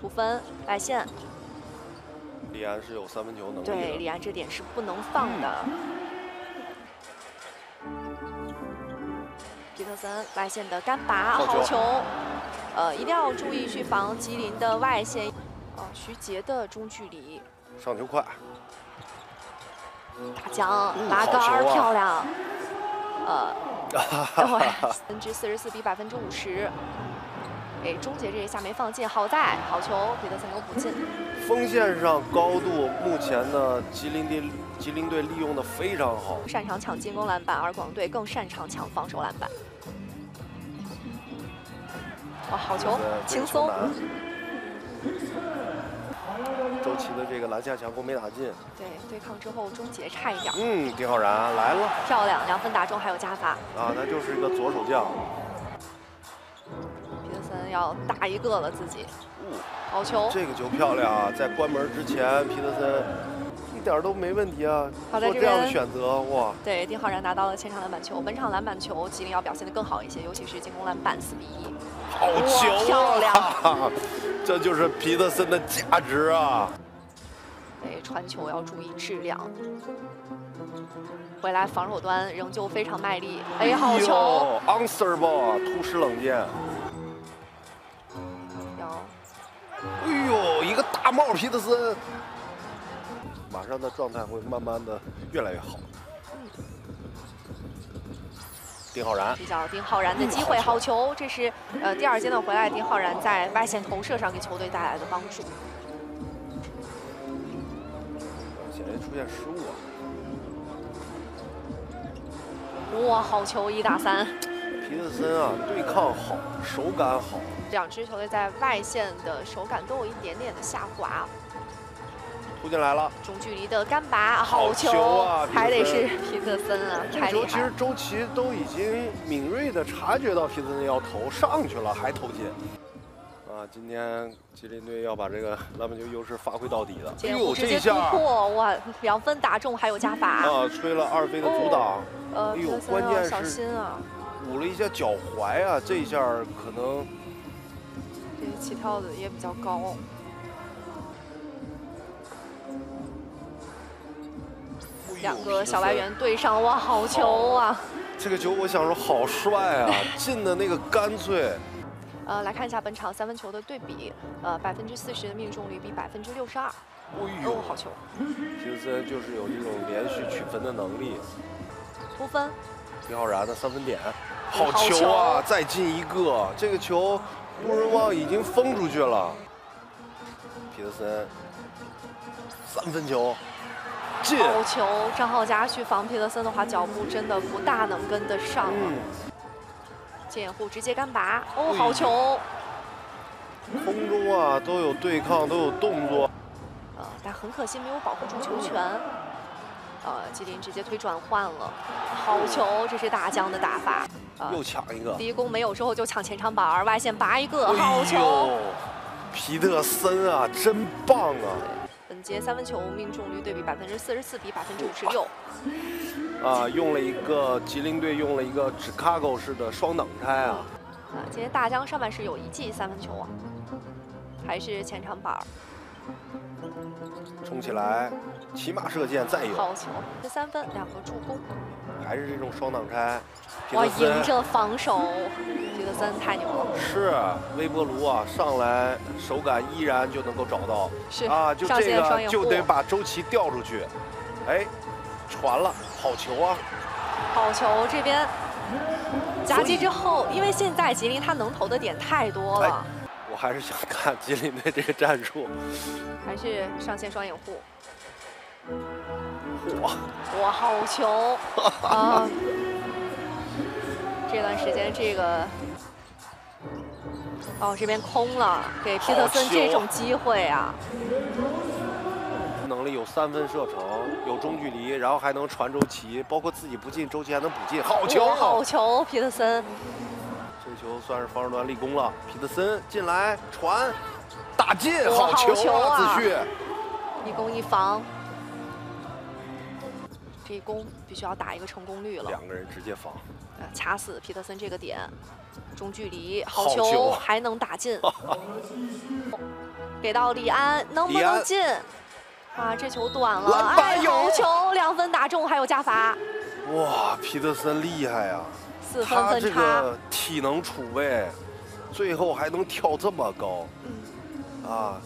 突分外线。李安是有3分球能力的。对，李安这点是不能放的。皮特森外线的干拔，好球。一定要注意去防吉林的外线。徐杰的中距离。上球快。大江拉杆漂亮。44%比50%。哎，终结这一下没放进，好在好球，皮特森有补进。锋线上高度，目前的吉林队利用的非常好，擅长抢进攻篮板，而广队更擅长抢防守篮板。哇，好球，轻松。周琦的这个篮下强攻没打进。对，对抗之后终结差一点。丁浩然来了，漂亮，2分打中，还有加罚。啊，那就是一个左手将。皮特森要打一个了自己。好球！这个球漂亮啊！在关门之前，皮特森一点都没问题啊，做这样的选择，哇！对，丁浩然拿到了前场篮板球。本场篮板球，吉林要表现得更好一些，尤其是进攻篮板4比1。好球啊！漂亮！这就是皮特森的价值啊！对，传球要注意质量。回来防守端仍旧非常卖力。哎，好球 ！Answerable， 突施冷箭。哎呦，一个大帽皮特森，马上的状态会慢慢的越来越好。丁浩然，比较丁浩然的机会，好球！这是第2阶段回来，丁浩然在外线投射上给球队带来的帮助。显然出现失误啊！哇，好球！1打3。皮特森啊，对抗好，手感好。2支球队在外线的手感都有一点点的下滑。突进来了，中距离的干拔，好球啊！还得是皮特森啊，太厉害！其实周琦都已经敏锐的察觉到皮特森要投上去了，还投进。啊，今天吉林队要把这个篮板球优势发挥到底的。哎呦，这一下突破，哇，2分打中，还有加罚。啊，吹了2飞的阻挡。哎呦，关键是小心啊！捂了一下脚踝啊，这一下可能。这起跳的也比较高。2个小外援对上，哇，好球啊！这个球我想说好帅啊，进的那个干脆。来看一下本场3分球的对比，40%的命中率比62%。哦，好球！皮特森就是有这种连续取分的能力。突分。丁浩然的3分点，好球啊！再进一个，这个球杜润旺已经封出去了。皮特森3分球。好球！张浩佳去防皮特森的话，脚步真的不大能跟得上。接掩护直接干拔，哦，好球！空中啊都有对抗，都有动作。但很可惜没有保护住球权。吉林直接推转换了，好球！这是大江的打法。又抢一个。第一攻没有之后就抢前场板，外线拔一个，好球！皮特森啊，真棒啊！本节3分球命中率对比44%比56%。用了一个吉林队用了一个Chicago式的双挡拆啊！今天大江上半时有1记3分球啊，还是前场板。冲起来，骑马射箭再有。好球！这3分，2个助攻。还是这种双挡拆。哇，迎着防守，皮特森太牛了。是微波炉啊，上来手感依然就能够找到。是啊，就这个就得把周琦调出去。哎，传了，好球啊！好球，这边夹击之后，因为现在吉林他能投的点太多了。我还是想看吉林队这个战术，还是上线双掩护。哇，好球啊！这段时间这个这边空了，给皮特森这种机会啊！能力有3分射程，有中距离，然后还能传周琦，包括自己不进，周琦还能补进，好球！好球，皮特森！这球算是防守端立功了。皮特森进来传，打进，好球啊！子旭1攻1防，这一攻必须要打一个成功率了。2个人直接防。掐死皮特森这个点，中距离好好球球还能打进，给到李安，能不能进？啊，这球短了，哎，好球，2分打中，还有加罚。哇，皮特森厉害呀！4分分差。他这个体能储备，最后还能跳这么高，啊。